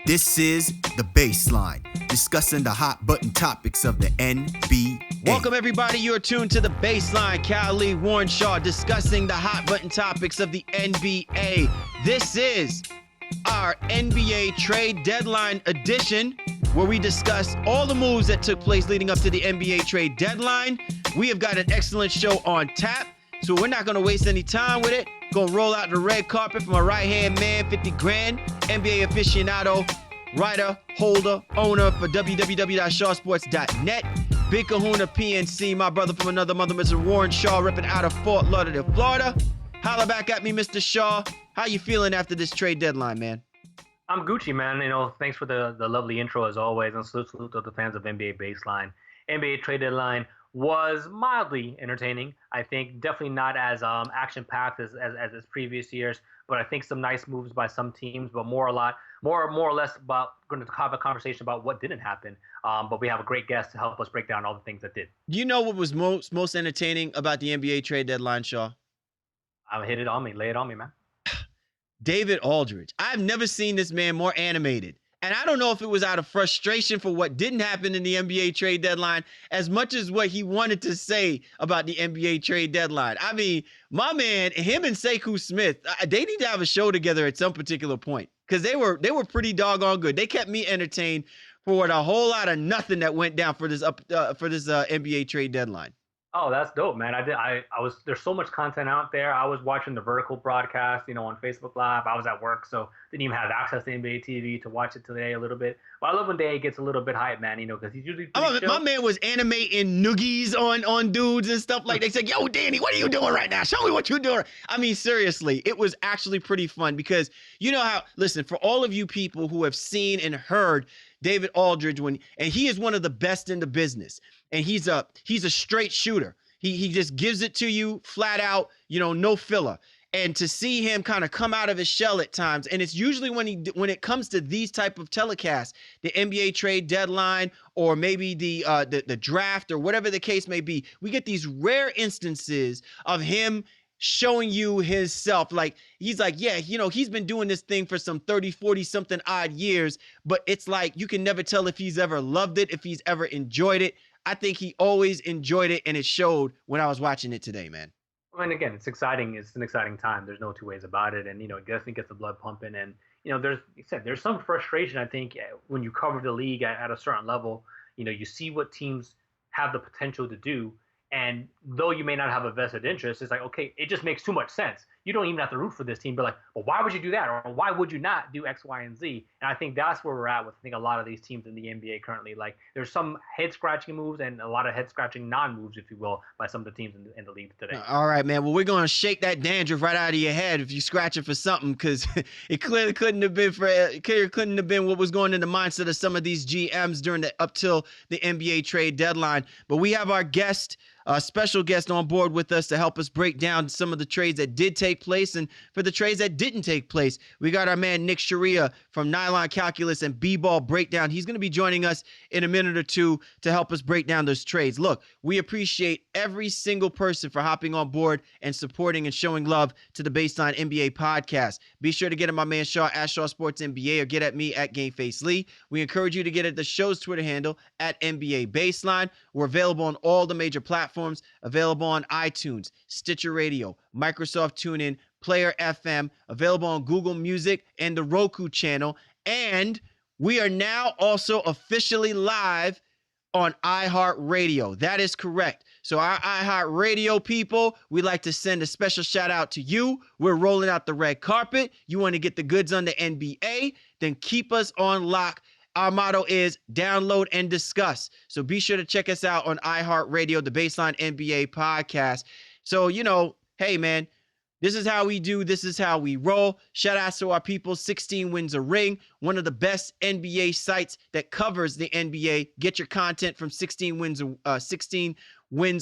This is The Baseline, discussing the hot button topics of the NBA. Welcome, everybody. You're tuned to The Baseline. Cal Lee, Warren Shaw, discussing the hot button topics of the NBA. This is our NBA trade deadline edition, where we discuss all the moves that took place leading up to the NBA trade deadline. We have got an excellent show on tap, so we're not going to waste any time with it. Gonna roll out the red carpet for my right-hand man, 50 grand, NBA aficionado, writer, holder, owner for www.shawsports.net. Big Kahuna PNC, my brother from another mother, Mr. Warren Shaw, ripping out of Fort Lauderdale, Florida. Holla back at me, Mr. Shaw. How you feeling after this trade deadline, man? I'm Gucci, man. Thanks for the lovely intro as always, and salute to the fans of NBA Baseline. NBA trade deadline was mildly entertaining. I think definitely not as action-packed as previous years, but I think some nice moves by some teams, but more or less about going to have a conversation about what didn't happen. But we have a great guest to help us break down all the things that did. You know what was most entertaining about the NBA trade deadline, Shaw? Hit it on me. Lay it on me, man. David Aldridge. I've never seen this man more animated. And I don't know if it was out of frustration for what didn't happen in the NBA trade deadline as much as what he wanted to say about the NBA trade deadline. I mean, my man, him and Sekou Smith, they need to have a show together at some particular point because they were pretty doggone good. They kept me entertained for a whole lot of nothing that went down for this NBA trade deadline. Oh, that's dope, man. There's so much content out there. I was watching the vertical broadcast, on Facebook Live. I was at work, so didn't even have access to NBA TV to watch it today a little bit. But I love when Dave gets a little bit hype, man, because he's usually my man was animating noogies on dudes and stuff like that. He's like, yo, Danny, what are you doing right now? Show me what you're doing. I mean, seriously, it was actually pretty fun because you know how, listen, for all of you people who have seen and heard David Aldridge, and he is one of the best in the business. And he's a straight shooter. He just gives it to you flat out, no filler. And to see him kind of come out of his shell at times, and it's usually when it comes to these type of telecasts, the NBA trade deadline or maybe the draft or whatever the case may be, we get these rare instances of him showing you his self. Like he's like, yeah, he's been doing this thing for some 30, 40 something odd years, but it's like you can never tell if he's ever loved it, if he's ever enjoyed it. I think he always enjoyed it, and it showed when I was watching it today, man. And again, it's exciting. It's an exciting time. There's no two ways about it. And, it definitely gets the blood pumping. And, there's some frustration, I think, when you cover the league at a certain level. You see what teams have the potential to do. And though you may not have a vested interest, it's like, okay, it just makes too much sense. You don't even have to root for this team, but like, well, why would you do that? Or why would you not do X, Y, and Z? And I think that's where we're at with, I think, a lot of these teams in the NBA currently. Like, there's some head-scratching moves and a lot of head-scratching non-moves, if you will, by some of the teams in the league today. All right, man. Well, we're going to shake that dandruff right out of your head if you're scratching for something, because it clearly couldn't have been what was going in the mindset of some of these GMs up till the NBA trade deadline. But we have our special guest on board with us to help us break down some of the trades that did take place, and for the trades that didn't take place, we got our man Nick Sciria from Nylon Calculus and BBall Breakdown. He's going to be joining us in a minute or two to help us break down those trades. Look, we appreciate every single person for hopping on board and supporting and showing love to the Baseline NBA podcast. Be sure to get at my man Shaw at Shaw Sports NBA or get at me at GameFace Lee. We encourage you to get at the show's Twitter handle at NBA Baseline. We're available on all the major platforms, available on iTunes, Stitcher Radio, Microsoft TuneIn, Player FM, available on Google Music and the Roku channel. And we are now also officially live on iHeartRadio. That is correct. So our iHeartRadio people, we'd like to send a special shout out to you. We're rolling out the red carpet. You want to get the goods on the NBA? Then keep us on lock. Our motto is download and discuss. So be sure to check us out on iHeartRadio, the Baseline NBA podcast. So, hey, man, this is how we do. This is how we roll. Shout out to our people, 16 Wins a Ring, one of the best NBA sites that covers the NBA. Get your content from 16 Wins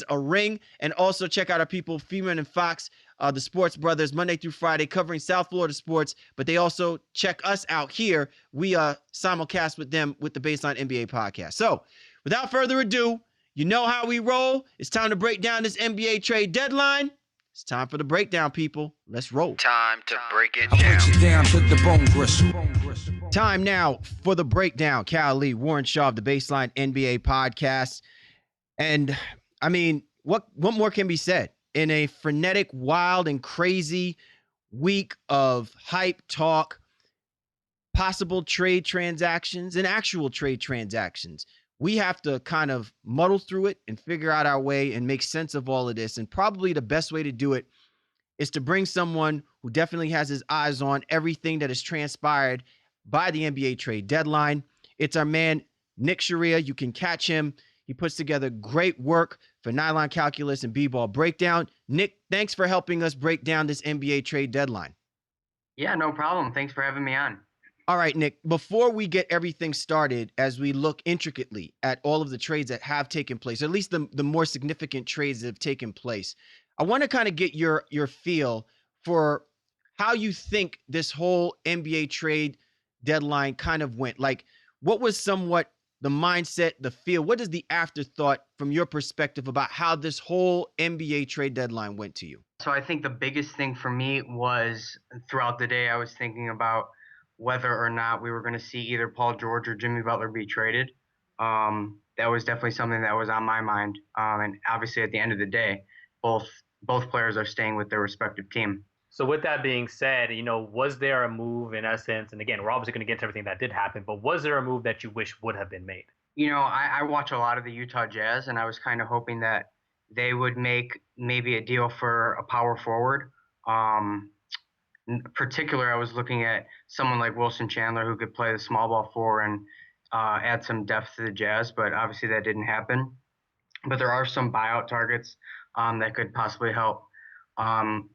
a Ring. And also check out our people, Feeman and Fox, the Sports Brothers, Monday through Friday, covering South Florida sports. But they also check us out here. We simulcast with them with the Baseline NBA podcast. So without further ado, you know how we roll. It's time to break down this NBA trade deadline. It's time for the breakdown, people. Let's roll. Time to break it I down. put you down to the bone gristle. Time now for the breakdown. Cal Lee, Warren Shaw of the Baseline NBA podcast. And I mean, what more can be said in a frenetic, wild, and crazy week of hype talk, possible trade transactions, and actual trade transactions? We have to kind of muddle through it and figure out our way and make sense of all of this. And probably the best way to do it is to bring someone who definitely has his eyes on everything that has transpired by the NBA trade deadline. It's our man, Nick Sciria. You can catch him. He puts together great work for Nylon Calculus and BBall Breakdown. Nick, thanks for helping us break down this NBA trade deadline. Yeah, no problem. Thanks for having me on. All right, Nick, before we get everything started, as we look intricately at all of the trades that have taken place, or at least the more significant trades that have taken place, I want to kind of get your feel for how you think this whole NBA trade deadline kind of went. Like, what was somewhat the mindset, the feel? What is the afterthought from your perspective about how this whole NBA trade deadline went to you? So I think the biggest thing for me was throughout the day, I was thinking about whether or not we were going to see either Paul George or Jimmy Butler be traded. That was definitely something that was on my mind. And obviously at the end of the day, both players are staying with their respective team. So with that being said, was there a move in essence, and again, we're obviously going to get to everything that did happen, but was there a move that you wish would have been made? I watch a lot of the Utah Jazz, and I was kind of hoping that they would make maybe a deal for a power forward. In particular, I was looking at someone like Wilson Chandler who could play the small ball four and add some depth to the Jazz, but obviously that didn't happen. But there are some buyout targets that could possibly help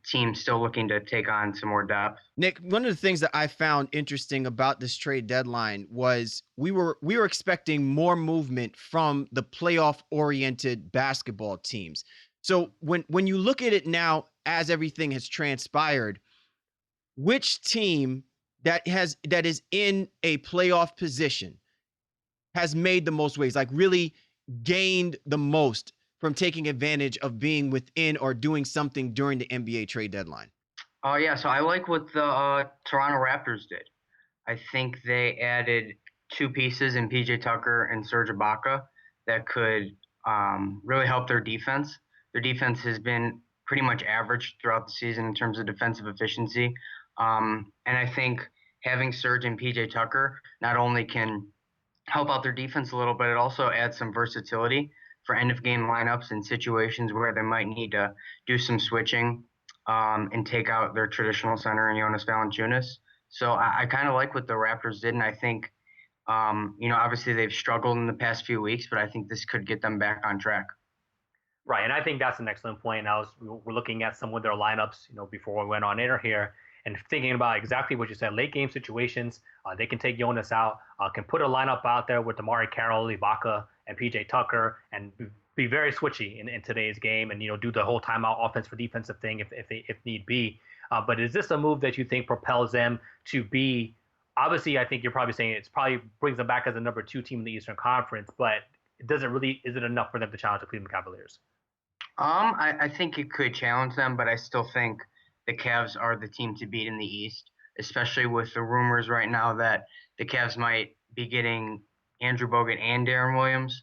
teams still looking to take on some more depth. Nick, one of the things that I found interesting about this trade deadline was we were expecting more movement from the playoff-oriented basketball teams. So when you look at it now, as everything has transpired, which team that is in a playoff position has made the most waves, like really gained the most from taking advantage of being within or doing something during the NBA trade deadline? Yeah, so I like what the Toronto Raptors did. I think they added two pieces in PJ Tucker and Serge Ibaka that could really help their defense. Their defense has been pretty much average throughout the season in terms of defensive efficiency. And I think having Serge and PJ Tucker not only can help out their defense a little, but it also adds some versatility for end-of-game lineups in situations where they might need to do some switching and take out their traditional center in Jonas Valanciunas. So I kind of like what the Raptors did, and I think, obviously they've struggled in the past few weeks, but I think this could get them back on track. Right, and I think that's an excellent point. We're looking at some of their lineups, before we went on air here, and thinking about exactly what you said, late game situations. They can take Jonas out, can put a lineup out there with Damari Carroll, Ibaka, and PJ Tucker, and be very switchy in today's game, and do the whole timeout offense for defensive thing if need be. But is this a move that you think propels them to be? Obviously, I think you're probably saying it's probably brings them back as a number 2 team in the Eastern Conference, but is it enough for them to challenge the Cleveland Cavaliers? I think it could challenge them, but I still think the Cavs are the team to beat in the East, especially with the rumors right now that the Cavs might be getting Andrew Bogut and Darren Williams.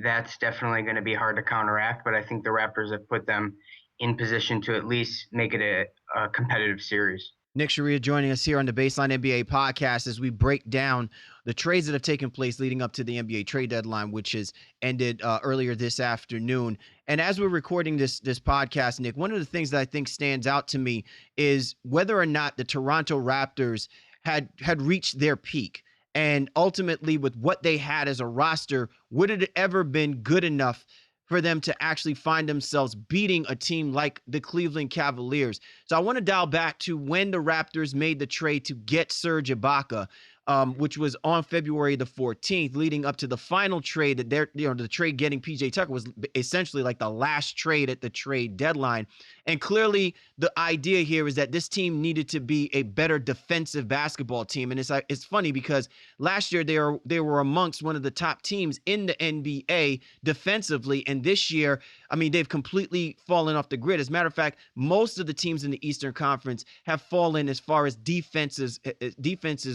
That's definitely going to be hard to counteract, but I think the Raptors have put them in position to at least make it a competitive series. Nick Sciria joining us here on the Baseline NBA podcast as we break down the trades that have taken place leading up to the NBA trade deadline, which has ended earlier this afternoon. And as we're recording this podcast, Nick, one of the things that I think stands out to me is whether or not the Toronto Raptors had reached their peak. And ultimately, with what they had as a roster, would it ever been good enough for them to actually find themselves beating a team like the Cleveland Cavaliers? So I want to dial back to when the Raptors made the trade to get Serge Ibaka. which was on February the 14th, leading up to the final trade that the trade getting PJ Tucker was essentially like the last trade at the trade deadline. And clearly the idea here is that this team needed to be a better defensive basketball team. And it's funny because last year they were amongst one of the top teams in the NBA defensively. And this year, I mean, they've completely fallen off the grid. As a matter of fact, most of the teams in the Eastern Conference have fallen as far as defenses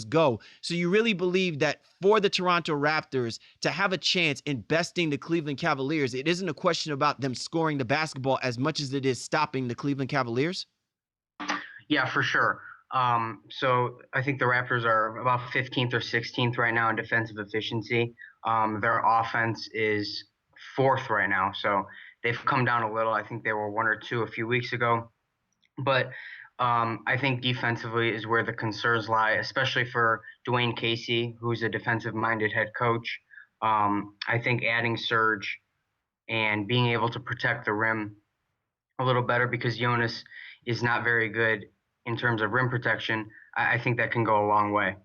go. So you really believe that for the Toronto Raptors to have a chance in besting the Cleveland Cavaliers, it isn't a question about them scoring the basketball as much as it is stopping the Cleveland Cavaliers? Yeah, for sure. So I think the Raptors are about 15th or 16th right now in defensive efficiency. Their offense is 4th right now. So they've come down a little. I think they were 1 or 2 a few weeks ago. But I think defensively is where the concerns lie, especially for Dwayne Casey, who's a defensive-minded head coach. I think adding Serge and being able to protect the rim a little better, because Jonas is not very good in terms of rim protection, I think that can go a long way.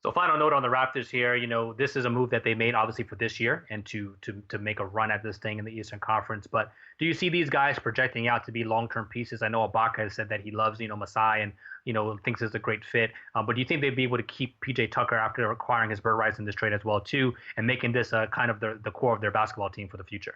So final note on the Raptors here, this is a move that they made obviously for this year and to make a run at this thing in the Eastern Conference. But do you see these guys projecting out to be long-term pieces? I know Ibaka has said that he loves, Masai and, thinks it's a great fit. But do you think they'd be able to keep PJ Tucker after acquiring his bird rights in this trade as well too, and making this kind of the core of their basketball team for the future?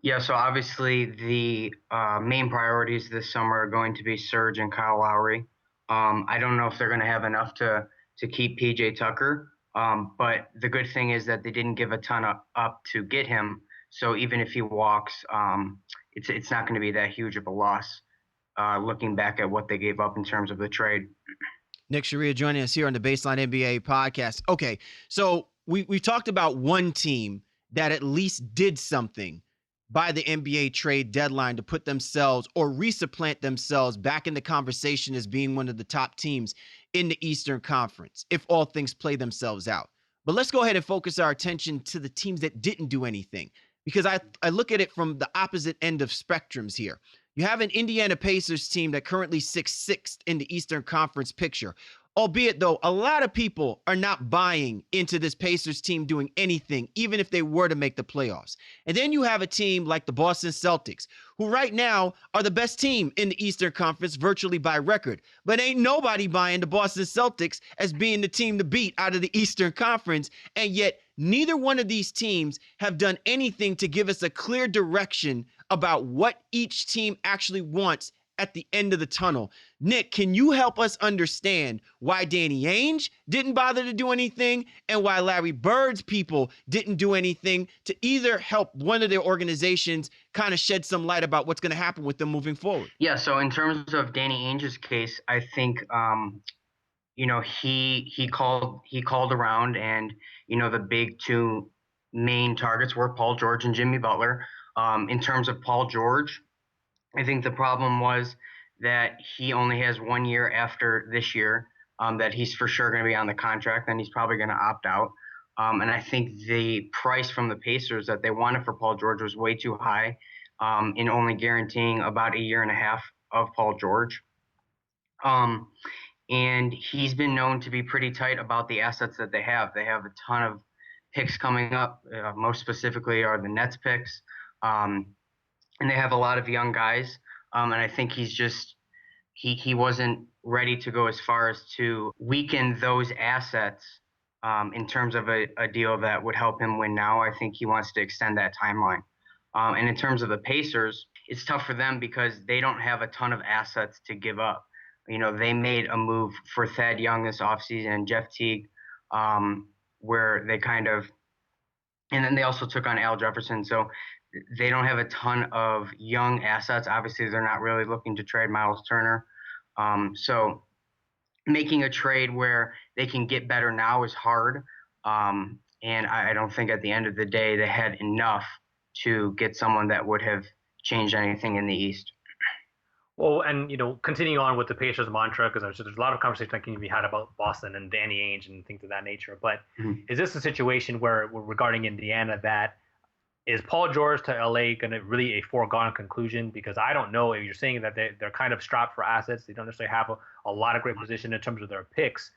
Yeah, so obviously the main priorities this summer are going to be Serge and Kyle Lowry. I don't know if they're going to have enough to keep PJ Tucker. But the good thing is that they didn't give a ton up to get him. So even if he walks, it's not going to be that huge of a loss, looking back at what they gave up in terms of the trade. Nick Sciria joining us here on the Baseline NBA podcast. Okay, so we talked about one team that at least did something by the NBA trade deadline to put themselves or resupplant themselves back in the conversation as being one of the top teams in the Eastern Conference, if all things play themselves out. But let's go ahead and focus our attention to the teams that didn't do anything, because I look at it from the opposite end of spectrums here. You have an Indiana Pacers team that currently sits sixth in the Eastern Conference picture. Albeit, though, a lot of people are not buying into this Pacers team doing anything, even if they were to make the playoffs. And then you have a team like the Boston Celtics, who right now are the best team in the Eastern Conference virtually by record. But ain't nobody buying the Boston Celtics as being the team to beat out of the Eastern Conference. And yet, neither one of these teams have done anything to give us a clear direction about what each team actually wants at the end of the tunnel. Nick, can you help us understand why Danny Ainge didn't bother to do anything and why Larry Bird's people didn't do anything to either help one of their organizations kind of shed some light about what's going to happen with them moving forward? Yeah, so in terms of Danny Ainge's case, I think he called around, and the big two main targets were Paul George and Jimmy Butler. In terms of Paul George, I think the problem was that he only has 1 year after this year, that he's for sure going to be on the contract, and he's probably going to opt out. And I think the price from the Pacers that they wanted for Paul George was way too high, in only guaranteeing about 1.5 years of Paul George. And he's been known to be pretty tight about the assets that they have. They have a ton of picks coming up, most specifically are the Nets picks. And they have a lot of young guys, and I think he wasn't ready to go as far as to weaken those assets in terms of a deal that would help him win now. I think he wants to extend that timeline. And in terms of the Pacers, it's tough for them because they don't have a ton of assets to give up. They made a move for Thad Young this offseason and Jeff Teague, where they and then they also took on Al Jefferson. So they don't have a ton of young assets. Obviously, they're not really looking to trade Miles Turner. So making a trade where they can get better now is hard. And I don't think at the end of the day they had enough to get someone that would have changed anything in the East. Well, and continuing on with the Pacers mantra, because there's a lot of conversation that can be had about Boston and Danny Ainge and things of that nature. But is this a situation where regarding Indiana that is Paul George to LA going to really a foregone conclusion? Because I don't know if you're saying that they're kind of strapped for assets. They don't necessarily have a lot of great position in terms of their picks.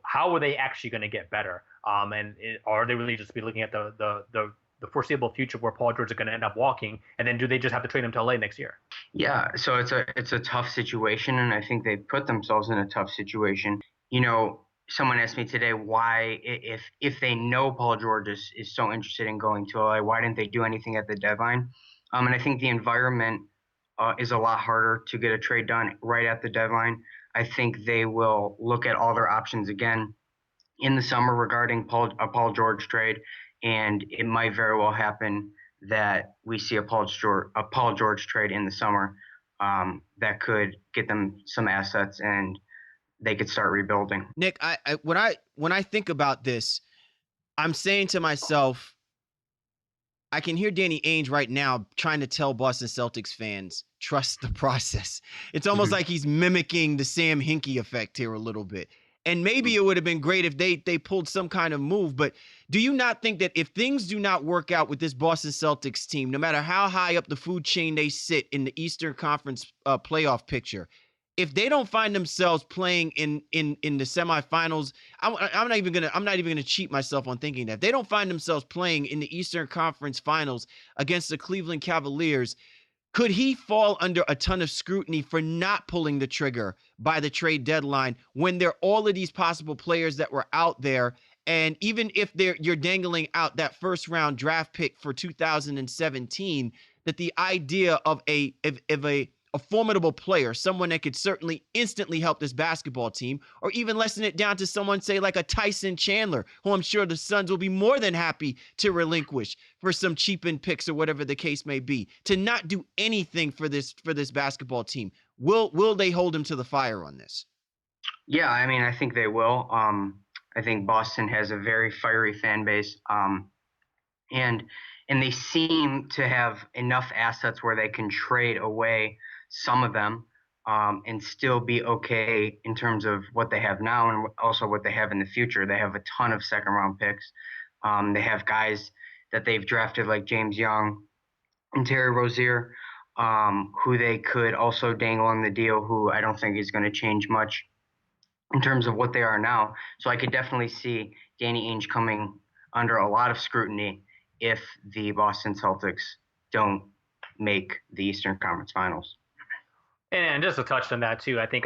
how are they actually going to get better? Are they really just be looking at the foreseeable future where Paul George is going to end up walking, and then do they just have to trade him to LA next year? Yeah, so it's a tough situation, and I think they put themselves in a tough situation. Someone asked me today why, if they know Paul George is so interested in going to LA, why didn't they do anything at the deadline? And I think the environment is a lot harder to get a trade done right at the deadline. I think they will look at all their options again in the summer regarding a Paul George trade, and it might very well happen that we see a Paul George trade in the summer that could get them some assets and they could start rebuilding. Nick, when I think about this, I'm saying to myself, I can hear Danny Ainge right now trying to tell Boston Celtics fans, trust the process. It's almost like he's mimicking the Sam Hinkie effect here a little bit. And maybe it would have been great if they pulled some kind of move. But do you not think that if things do not work out with this Boston Celtics team, no matter how high up the food chain they sit in the Eastern Conference playoff picture, if they don't find themselves playing in the semifinals, I'm not even gonna cheat myself on thinking that if they don't find themselves playing in the Eastern Conference Finals against the Cleveland Cavaliers, could he fall under a ton of scrutiny for not pulling the trigger by the trade deadline when there are all of these possible players that were out there? And even if you're dangling out that first round draft pick for 2017, that the idea of a formidable player, someone that could certainly instantly help this basketball team, or even lessen it down to someone, say, like a Tyson Chandler, who I'm sure the Suns will be more than happy to relinquish for some cheapened picks or whatever the case may be, to not do anything for this basketball team. Will they hold him to the fire on this? Yeah, I mean, I think they will. I think Boston has a very fiery fan base, and they seem to have enough assets where they can trade away some of them and still be okay in terms of what they have now and also what they have in the future. They have a ton of second round picks. They have guys that they've drafted like James Young and Terry Rozier, who they could also dangle on the deal, who I don't think is going to change much in terms of what they are now. So I could definitely see Danny Ainge coming under a lot of scrutiny if the Boston Celtics don't make the Eastern Conference Finals. And just to touch on that too, I think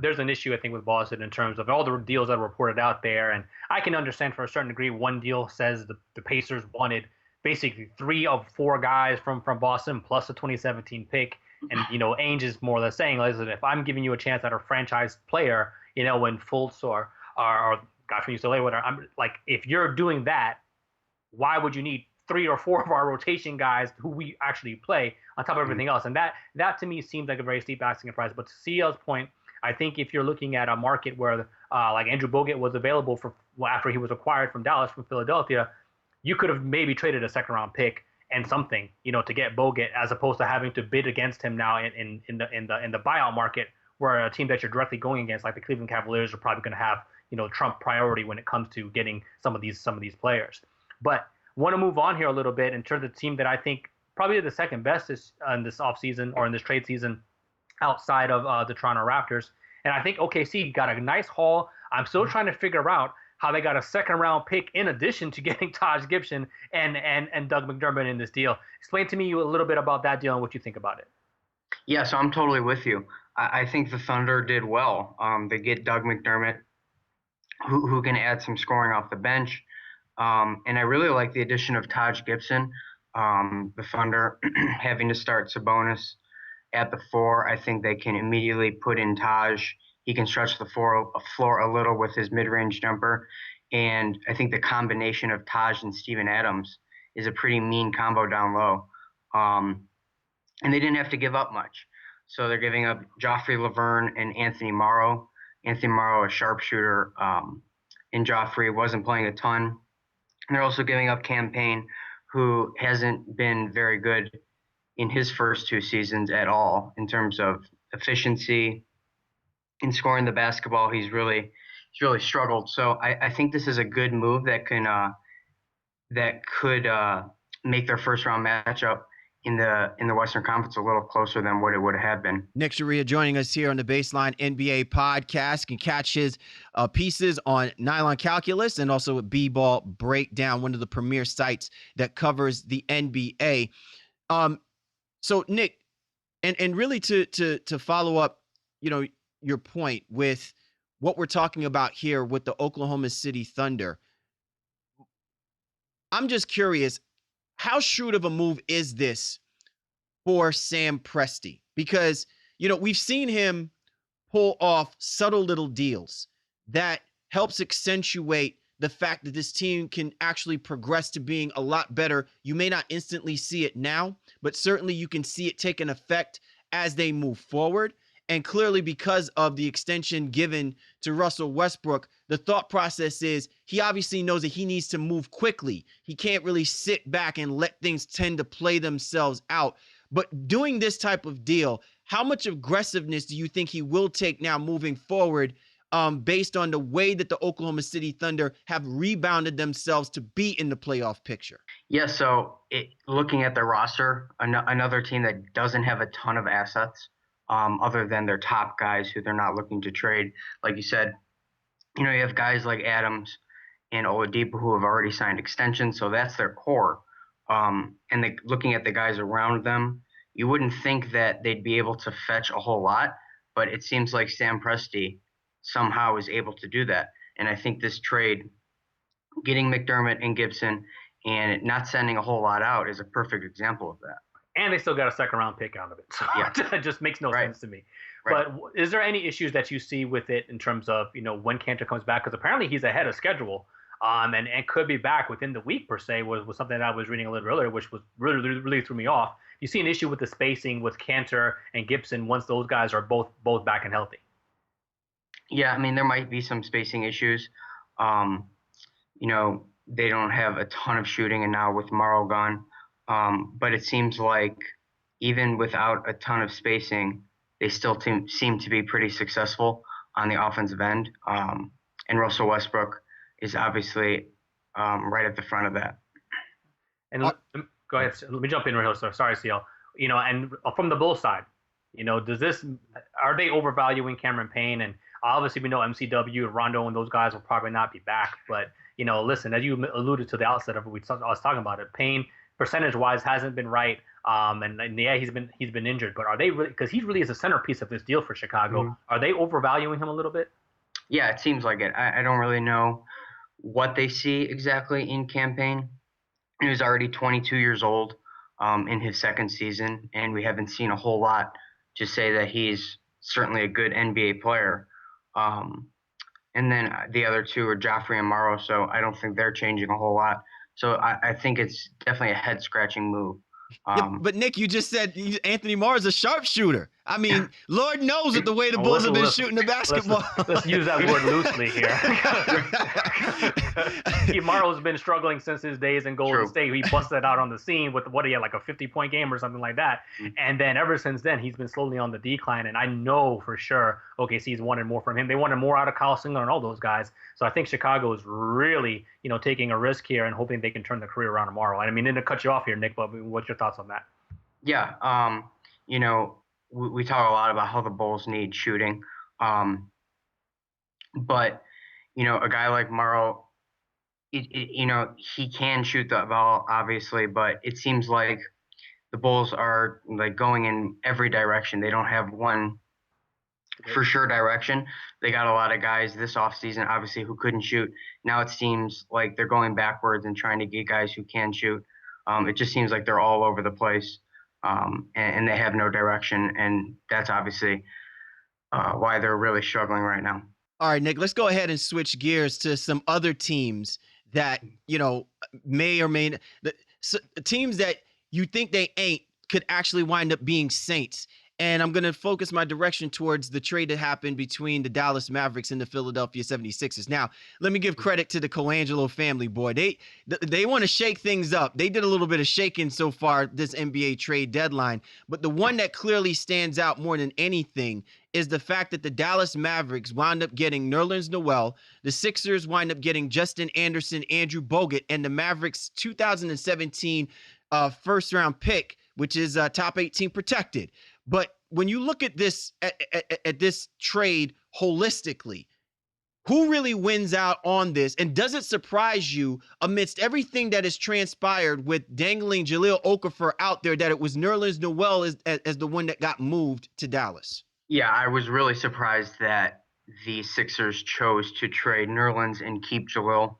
there's an issue, I think, with Boston in terms of all the deals that are reported out there. And I can understand for a certain degree, one deal says the Pacers wanted basically 3 of 4 guys from Boston plus a 2017 pick. And, Ainge is more or less saying, listen, if I'm giving you a chance at a franchise player, when Fultz or guy from UCLA, whatever, I'm like, if you're doing that, why would you need 3 or 4 of our rotation guys who we actually play on top of everything else? And that to me seems like a very steep asking price. But to CL's point, I think if you're looking at a market where like Andrew Bogut was available after he was acquired from Dallas from Philadelphia, you could have maybe traded a second round pick and something, to get Bogut, as opposed to having to bid against him now in the buyout market, where a team that you're directly going against, like the Cleveland Cavaliers, are probably going to have Trump priority when it comes to getting some of these players. But want to move on here a little bit in terms of the team that I think probably the second best in this offseason or in this trade season outside of the Toronto Raptors. And I think OKC got a nice haul. I'm still trying to figure out how they got a second round pick in addition to getting Taj Gibson and Doug McDermott in this deal. Explain to me a little bit about that deal and what you think about it. Yeah, so I'm totally with you. I think the Thunder did well. They get Doug McDermott, who can add some scoring off the bench. And I really like the addition of Taj Gibson. The Thunder having to start Sabonis at the 4. I think they can immediately put in Taj. He can stretch the floor a little with his mid-range jumper. And I think the combination of Taj and Steven Adams is a pretty mean combo down low. And they didn't have to give up much. So they're giving up Joffrey Laverne and Anthony Morrow. Anthony Morrow, a sharpshooter, and Joffrey wasn't playing a ton. And they're also giving up Cam Payne, who hasn't been very good in his first 2 seasons at all in terms of efficiency in scoring the basketball. He's really struggled. So I think this is a good move that could make their first round matchup in the Western Conference a little closer than what it would have been. Nick Sciria joining us here on the Baseline NBA podcast. Can catch his pieces on Nylon Calculus and also at BBall Breakdown, one of the premier sites that covers the NBA. So Nick, and really to follow up, your point with what we're talking about here with the Oklahoma City Thunder. I'm just curious, how shrewd of a move is this for Sam Presti? Because, we've seen him pull off subtle little deals that helps accentuate the fact that this team can actually progress to being a lot better. You may not instantly see it now, but certainly you can see it take an effect as they move forward. And clearly, because of the extension given to Russell Westbrook, the thought process is he obviously knows that he needs to move quickly. He can't really sit back and let things tend to play themselves out. But doing this type of deal, how much aggressiveness do you think he will take now moving forward, based on the way that the Oklahoma City Thunder have rebounded themselves to be in the playoff picture? Yeah, so looking at the roster, another team that doesn't have a ton of assets, other than their top guys who they're not looking to trade. Like you said, you have guys like Adams and Oladipo who have already signed extensions, so that's their core. And looking at the guys around them, you wouldn't think that they'd be able to fetch a whole lot, but it seems like Sam Presti somehow is able to do that. And I think this trade, getting McDermott and Gibson and not sending a whole lot out, is a perfect example of that. And they still got a second-round pick out of it. So yeah. It just makes no sense to me. Right. But is there any issues that you see with it in terms of, when Kanter comes back? Because apparently he's ahead of schedule, and could be back within the week, per se, was something that I was reading a little earlier, which was really threw me off. You see an issue with the spacing with Kanter and Gibson once those guys are both back and healthy? Yeah, I mean, there might be some spacing issues. They don't have a ton of shooting, and now with Morrow gone, but it seems like even without a ton of spacing, they still seem to be pretty successful on the offensive end. And Russell Westbrook is obviously right at the front of that. And go ahead. Let me jump in real quick. Sorry, CL. And from the Bulls side, are they overvaluing Cameron Payne? And obviously we know MCW, Rondo, and those guys will probably not be back. But, listen, as you alluded to the outset of it, I was talking about it, Payne percentage-wise hasn't been right. And yeah, he's been injured. But are they really – because he really is a centerpiece of this deal for Chicago. Mm-hmm. Are they overvaluing him a little bit? Yeah, it seems like it. I don't really know what they see exactly in Cam Payne. He was already 22 years old in his second season, and we haven't seen a whole lot to say that he's certainly a good NBA player. And then the other two are Joffrey and Morrow, so I don't think they're changing a whole lot. So I think it's definitely a head-scratching move. But Nick, you just said Anthony Morrow is a sharpshooter. I mean, Lord knows that the way the Bulls have been shooting the basketball. Let's use that word loosely here. Morrow's been struggling since his days in Golden State. He busted out on the scene with he had like a 50-point game or something like that. Mm-hmm. And then ever since then, he's been slowly on the decline. And I know for sure OKC's wanted more from him. They wanted more out of Kyle Singler and all those guys. So I think Chicago is really, taking a risk here and hoping they can turn the career around tomorrow. And I mean, to cut you off here, Nick, but what's your thoughts on that? Yeah, we talk a lot about how the Bulls need shooting. But, a guy like Morrow, he can shoot the ball, obviously, but it seems like the Bulls are like going in every direction. They don't have one for sure direction. They got a lot of guys this offseason, obviously, who couldn't shoot. Now it seems like they're going backwards and trying to get guys who can shoot. It just seems like they're all over the place. And they have no direction, and that's obviously why they're really struggling right now. All right, Nick, let's go ahead and switch gears to some other teams that, may or may not – teams that you think they ain't could actually wind up being Saints. And I'm going to focus my direction towards the trade that happened between the Dallas Mavericks and the Philadelphia 76ers. Now, let me give credit to the Colangelo family, boy. They want to shake things up. They did a little bit of shaking so far this NBA trade deadline. But the one that clearly stands out more than anything is the fact that the Dallas Mavericks wound up getting Nerlens Noel, the Sixers wind up getting Justin Anderson, Andrew Bogut, and the Mavericks 2017 first-round pick which is top 18 protected. But when you look at this at this trade holistically, who really wins out on this? And does it surprise you amidst everything that has transpired with dangling Jahlil Okafor out there that it was Nerlens Noel as the one that got moved to Dallas? Yeah, I was really surprised that the Sixers chose to trade Nerlens and keep Jahlil.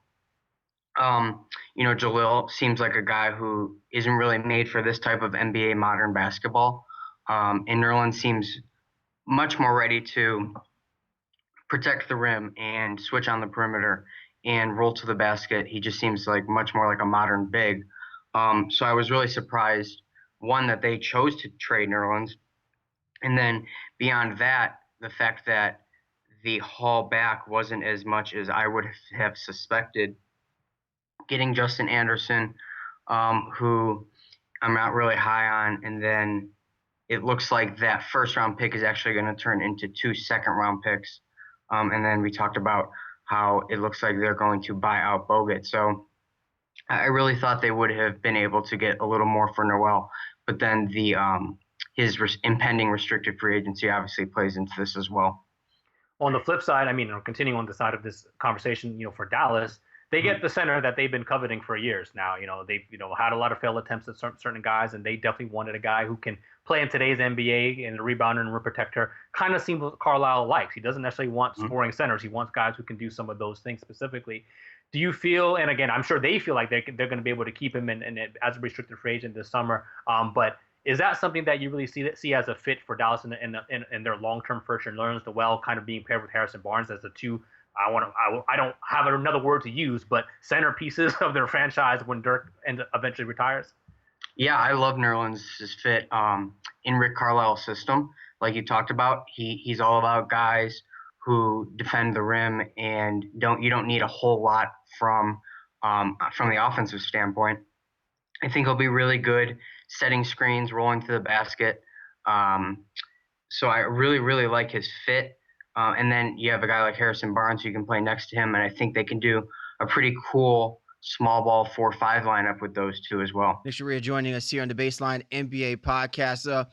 Jahlil seems like a guy who isn't really made for this type of NBA modern basketball. And Nerlens seems much more ready to protect the rim and switch on the perimeter and roll to the basket. He just seems like much more like a modern big. So I was really surprised, one, that they chose to trade Nerlens. And then beyond that, the fact that the haul back wasn't as much as I would have suspected. Getting Justin Anderson, who I'm not really high on, and then it looks like that first round pick is actually going to turn into 2 second-round picks. And then we talked about how it looks like they're going to buy out Bogut. So I really thought they would have been able to get a little more for Noel, but then his impending restricted free agency obviously plays into this as well. On the flip side, I mean, continuing on the side of this conversation, for Dallas, they get the center that they've been coveting for years now. They've had a lot of failed attempts at certain guys, and they definitely wanted a guy who can play in today's NBA and a rebounder and rim protector. Kind of seems what Carlisle likes. He doesn't necessarily want scoring centers. He wants guys who can do some of those things specifically. Do you feel, and again, I'm sure they feel like they're going to be able to keep him in as a restricted free agent this summer. But is that something that you really see as a fit for Dallas in their long-term first-year Nerlens Noel kind of being paired with Harrison Barnes as the two? I don't have another word to use, but centerpieces of their franchise when Dirk eventually retires. Yeah, I love Nerlens' fit in Rick Carlisle's system. Like you talked about, he's all about guys who defend the rim and you don't need a whole lot from the offensive standpoint. I think he'll be really good setting screens, rolling to the basket. So I really, really like his fit. And then you have a guy like Harrison Barnes who can play next to him, and I think they can do a pretty cool small ball 4-5 lineup with those two as well. Nick Sciria joining us here on the Baseline NBA podcast. A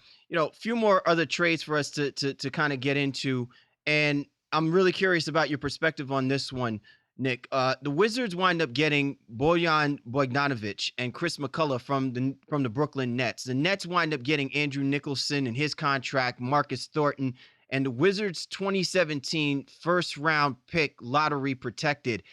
few more other trades for us to kind of get into, and I'm really curious about your perspective on this one, Nick. The Wizards wind up getting Bojan Bogdanovic and Chris McCullough from the Brooklyn Nets. The Nets wind up getting Andrew Nicholson and his contract, Marcus Thornton, and the Wizards' 2017 first-round pick, lottery protected.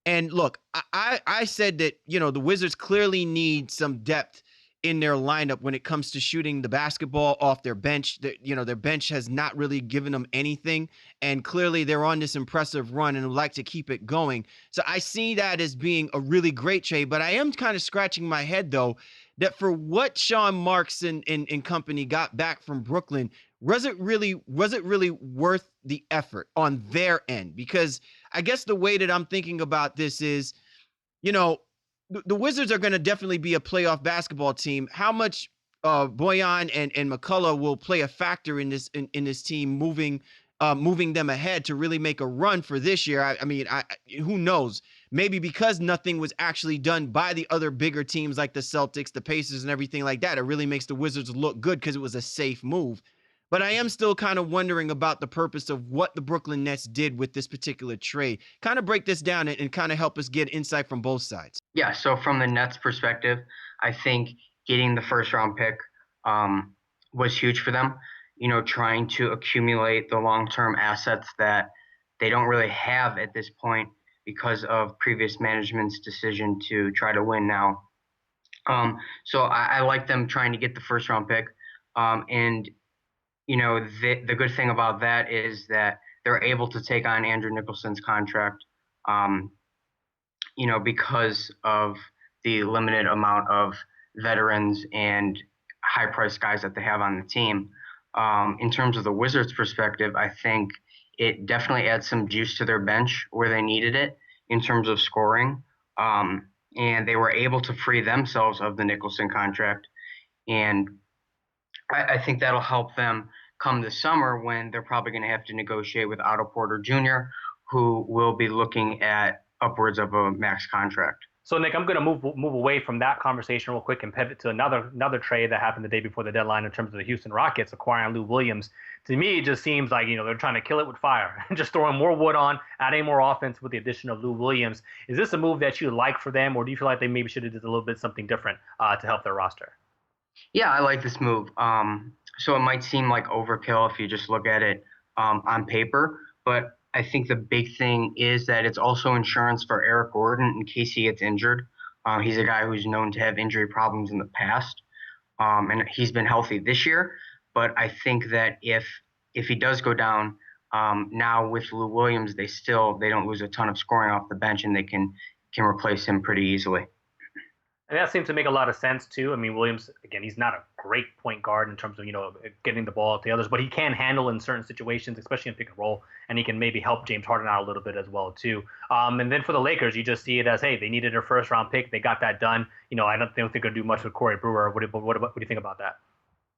And look, I said that, the Wizards clearly need some depth in their lineup when it comes to shooting the basketball off their bench. Their bench has not really given them anything, and clearly they're on this impressive run and would like to keep it going. So I see that as being a really great trade, but I am kind of scratching my head, though, that for what Sean Marks and company got back from Brooklyn, was it really worth the effort on their end? Because I guess the way that I'm thinking about this is, the Wizards are going to definitely be a playoff basketball team. How much Bojan and McCullough will play a factor in this team moving them ahead to really make a run for this year? I mean, who knows? Maybe because nothing was actually done by the other bigger teams like the Celtics, the Pacers, and everything like that, it really makes the Wizards look good because it was a safe move. But I am still kind of wondering about the purpose of what the Brooklyn Nets did with this particular trade. Kind of break this down and kind of help us get insight from both sides. Yeah, so from the Nets perspective, I think getting the first round pick was huge for them. Trying to accumulate the long-term assets that they don't really have at this point because of previous management's decision to try to win now. So I like them trying to get the first round pick. And the good thing about that is that they're able to take on Andrew Nicholson's contract, because of the limited amount of veterans and high-priced guys that they have on the team. In terms of the Wizards' perspective, I think it definitely adds some juice to their bench where they needed it in terms of scoring. And they were able to free themselves of the Nicholson contract. And I think that'll help them come this summer when they're probably going to have to negotiate with Otto Porter Jr., who will be looking at upwards of a max contract. So Nick, I'm going to move away from that conversation real quick and pivot to another trade that happened the day before the deadline in terms of the Houston Rockets acquiring Lou Williams. To me, it just seems like they're trying to kill it with fire and just throwing more wood on, adding more offense with the addition of Lou Williams. Is this a move that you like for them, or do you feel like they maybe should have did a little bit something different to help their roster? Yeah, I like this move. So it might seem like overkill if you just look at it on paper, but I think the big thing is that it's also insurance for Eric Gordon in case he gets injured. He's a guy who's known to have injury problems in the past, and he's been healthy this year. But I think that if he does go down now with Lou Williams, they don't lose a ton of scoring off the bench, and they can replace him pretty easily. And that seems to make a lot of sense too. I mean, Williams, again, he's not a great point guard in terms of getting the ball to the others, but he can handle in certain situations, especially in pick and roll, and he can maybe help James Harden out a little bit as well too. And then for the Lakers, you just see it as, hey, they needed their first round pick, they got that done. I don't think they're going to do much with Corey Brewer. What do you think about that?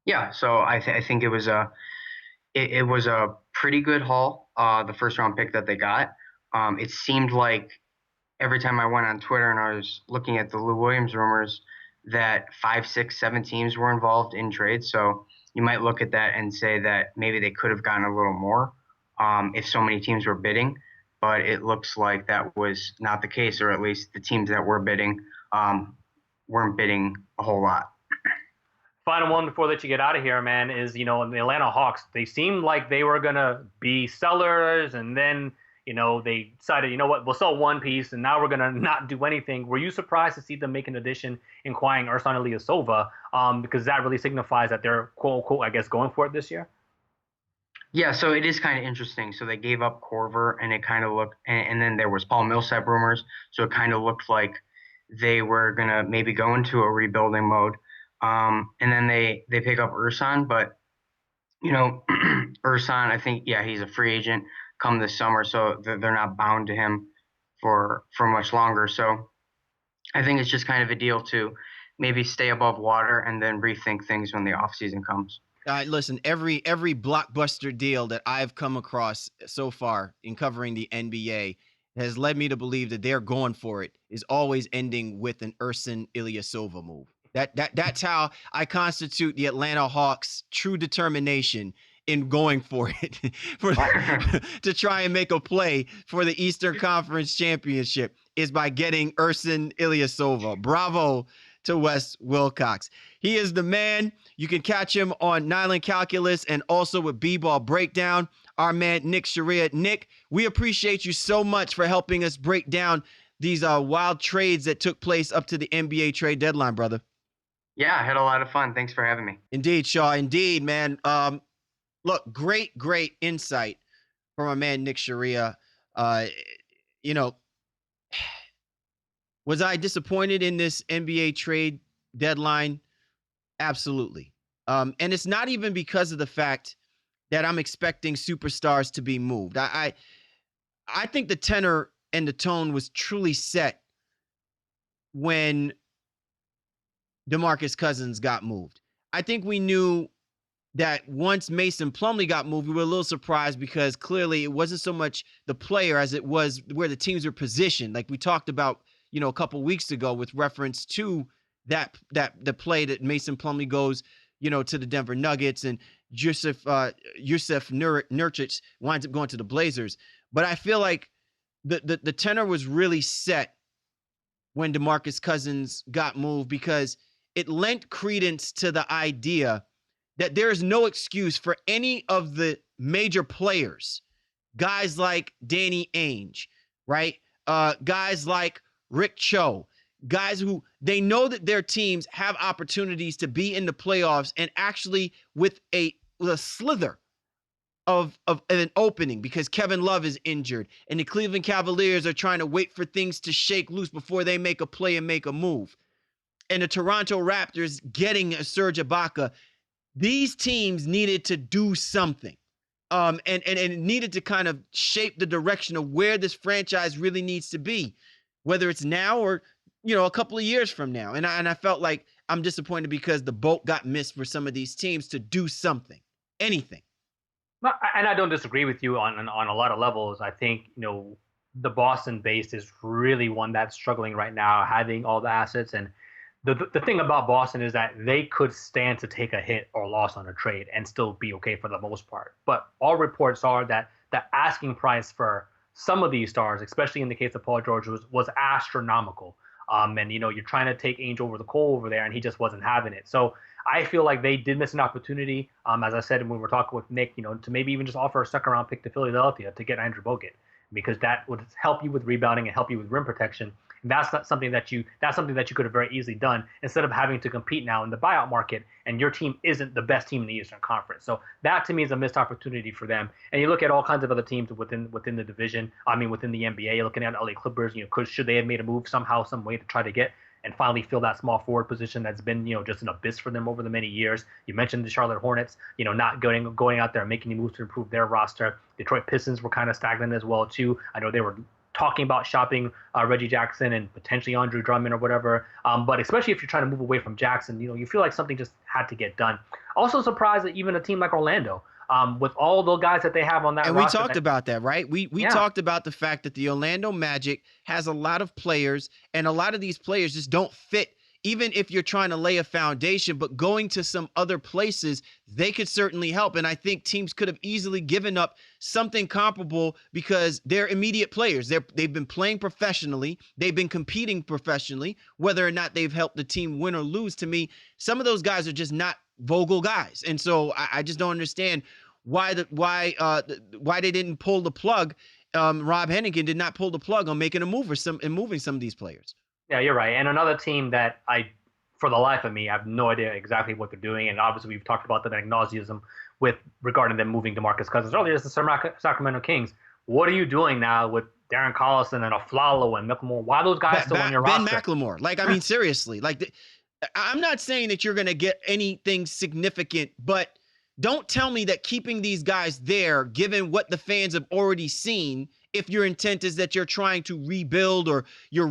Yeah, so I think it was a pretty good haul, the first round pick that they got. It seemed like every time I went on Twitter and I was looking at the Lou Williams rumors, that 5, 6, 7 teams were involved in trades. So you might look at that and say that maybe they could have gotten a little more if so many teams were bidding. But it looks like that was not the case, or at least the teams that were bidding weren't bidding a whole lot. Final one before I let you get out of here, man, is, the Atlanta Hawks. They seemed like they were going to be sellers, and then they decided, what, we'll sell one piece, and now we're going to not do anything. Were you surprised to see them make an addition in acquiring Ersan Ilyasova? Because that really signifies that they're, quote unquote, I guess, going for it this year? Yeah, so it is kind of interesting. So they gave up Korver, and it kind of looked, and then there was Paul Millsap rumors, so it kind of looked like they were going to maybe go into a rebuilding mode. And then they pick up Ersan, but, Ersan, I think, yeah, he's a free agent come this summer, so they're not bound to him for much longer. So I think it's just kind of a deal to maybe stay above water and then rethink things when the offseason comes. Listen, every blockbuster deal that I've come across so far in covering the NBA has led me to believe that they're going for it is always ending with an Ersan Ilyasova move. That's how I constitute the Atlanta Hawks' true determination in going for it to try and make a play for the Eastern Conference Championship is by getting Ersan Ilyasova. Bravo to Wes Wilcox. He is the man. You can catch him on Nylon Calculus and also with BBall Breakdown. Our man, Nick Sciria. Nick, we appreciate you so much for helping us break down these wild trades that took place up to the NBA trade deadline, brother. Yeah, I had a lot of fun. Thanks for having me. Indeed, Shaw. Indeed, man. Look, great insight from our man, Nick Sciria. Was I disappointed in this NBA trade deadline? Absolutely. And it's not even because of the fact that I'm expecting superstars to be moved. I think the tenor and the tone was truly set when DeMarcus Cousins got moved. I think we knew that once Mason Plumlee got moved, we were a little surprised because clearly it wasn't so much the player as it was where the teams were positioned. Like we talked about, a couple weeks ago with reference to that the play that Mason Plumlee goes, to the Denver Nuggets and Jusuf Nurkic winds up going to the Blazers. But I feel like the tenor was really set when DeMarcus Cousins got moved because it lent credence to the idea that there is no excuse for any of the major players, guys like Danny Ainge, right? Guys like Rick Cho, guys who they know that their teams have opportunities to be in the playoffs and actually with a slither of an opening because Kevin Love is injured and the Cleveland Cavaliers are trying to wait for things to shake loose before they make a play and make a move. And the Toronto Raptors getting a Serge Ibaka. These teams needed to do something and it needed to kind of shape the direction of where this franchise really needs to be, whether it's now or, a couple of years from now. And I felt like I'm disappointed because the boat got missed for some of these teams to do something, anything. And I don't disagree with you on a lot of levels. I think, the Boston base is really one that's struggling right now, having all the assets. And the thing about Boston is that they could stand to take a hit or loss on a trade and still be okay for the most part. But all reports are that the asking price for some of these stars, especially in the case of Paul George, was astronomical. And you're trying to take Angel over the coal over there, and he just wasn't having it. So I feel like they did miss an opportunity. As I said when we were talking with Nick, to maybe even just offer a second round pick to Philadelphia to get Andrew Bogut, because that would help you with rebounding and help you with rim protection. And that's not something that you could have very easily done instead of having to compete now in the buyout market, and your team isn't the best team in the Eastern Conference. So that to me is a missed opportunity for them. And you look at all kinds of other teams within the division. I mean, within the NBA, you're looking at LA Clippers. Should they have made a move somehow, some way to try to get and finally fill that small forward position that's been, just an abyss for them over the many years. You mentioned the Charlotte Hornets, not going out there and making moves to improve their roster. Detroit Pistons were kind of stagnant as well too. I know they were talking about shopping Reggie Jackson and potentially Andre Drummond or whatever. But especially if you're trying to move away from Jackson, you feel like something just had to get done. Also surprised that even a team like Orlando, with all the guys that they have on that and roster. And we talked about that, right? We talked about the fact that the Orlando Magic has a lot of players, and a lot of these players just don't fit, even if you're trying to lay a foundation. But going to some other places, they could certainly help. And I think teams could have easily given up something comparable because they're immediate players. They've been playing professionally. They've been competing professionally. Whether or not they've helped the team win or lose, to me, some of those guys are just not Vogel guys. And so I just don't understand why they didn't pull the plug. Rob Hennigan did not pull the plug on making a move and moving some of these players. Yeah, you're right. And another team that for the life of me, I have no idea exactly what they're doing. And obviously we've talked about that ad nauseam regarding them moving DeMarcus Cousins earlier, is the Sacramento Kings. What are you doing now with Darren Collison and Aflalo and McLemore? Why are those guys still on your roster? Ben McLemore. Seriously. I'm not saying that you're going to get anything significant, but don't tell me that keeping these guys there, given what the fans have already seen, if your intent is that you're trying to rebuild or you're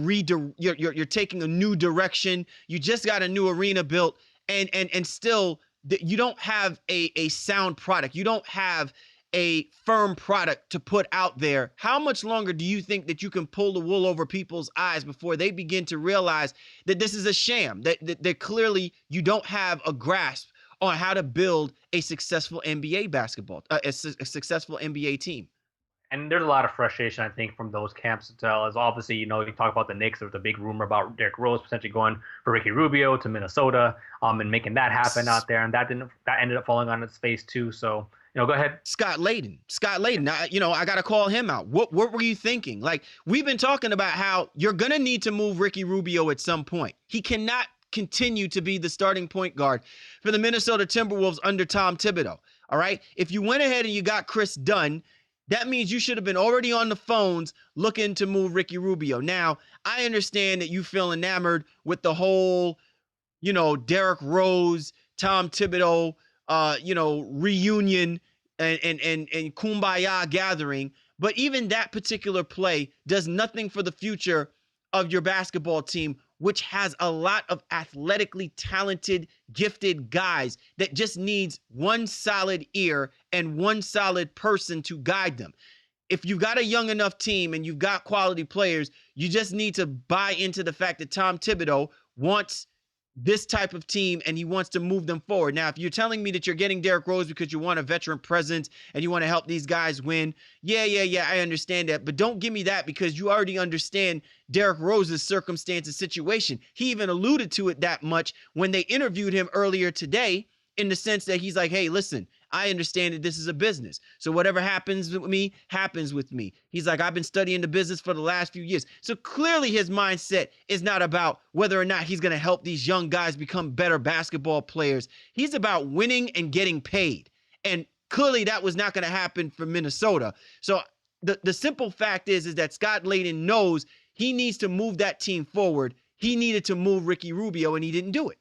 taking a new direction, you just got a new arena built, and still you don't have a sound product. You don't have a firm product to put out there. How much longer do you think that you can pull the wool over people's eyes before they begin to realize that this is a sham, that clearly you don't have a grasp on how to build a successful NBA basketball, a successful NBA team? And there's a lot of frustration, I think, from those camps as well. As obviously, you talk about the Knicks. There was a big rumor about Derrick Rose potentially going for Ricky Rubio to Minnesota, and making that happen out there, and that ended up falling on its face too. So, go ahead. Scott Layden. I got to call him out. What were you thinking? Like, we've been talking about how you're going to need to move Ricky Rubio at some point. He cannot continue to be the starting point guard for the Minnesota Timberwolves under Tom Thibodeau. All right. If you went ahead and you got Chris Dunn, that means you should have been already on the phones looking to move Ricky Rubio. Now, I understand that you feel enamored with the whole, Derrick Rose, Tom Thibodeau, reunion and kumbaya gathering. But even that particular play does nothing for the future of your basketball team, which has a lot of athletically talented, gifted guys that just needs one solid ear and one solid person to guide them. If you've got a young enough team and you've got quality players, you just need to buy into the fact that Tom Thibodeau wants this type of team and he wants to move them forward. Now, if you're telling me that you're getting Derrick Rose because you want a veteran presence and you want to help these guys win, yeah, I understand that. But don't give me that, because you already understand Derrick Rose's circumstance and situation. He even alluded to it that much when they interviewed him earlier today, in the sense that he's like, hey, listen, I understand that this is a business. So whatever happens with me, happens with me. He's like, I've been studying the business for the last few years. So clearly his mindset is not about whether or not he's going to help these young guys become better basketball players. He's about winning and getting paid. And clearly that was not going to happen for Minnesota. So the simple fact is that Scott Layden knows he needs to move that team forward. He needed to move Ricky Rubio, and he didn't do it.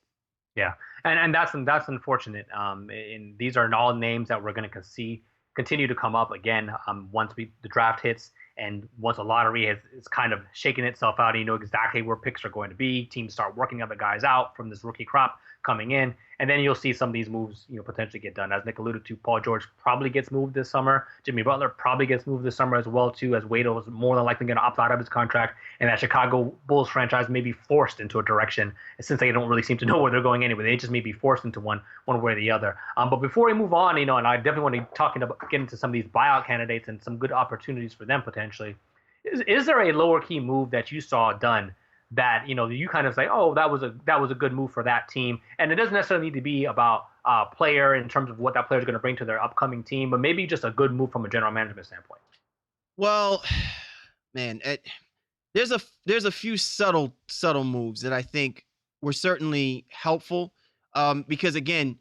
Yeah. And that's unfortunate. And these are all names that we're going to continue to come up again once the draft hits, and once the lottery is kind of shaking itself out, and you know exactly where picks are going to be. Teams start working other guys out from this rookie crop. coming in. And then you'll see some of these moves, potentially get done. As Nick alluded to, Paul George probably gets moved this summer. Jimmy Butler probably gets moved this summer as well, too, as Wade is more than likely going to opt out of his contract. And that Chicago Bulls franchise may be forced into a direction, since they don't really seem to know where they're going anyway. They just may be forced into one way or the other. But before we move on, and I definitely want to get into some of these buyout candidates and some good opportunities for them potentially. Is there a lower key move that you saw done that you kind of say, oh, that was a good move for that team, and it doesn't necessarily need to be about player in terms of what that player is going to bring to their upcoming team, but maybe just a good move from a general management standpoint? Well, man, there's a few subtle moves that I think were certainly helpful, because again,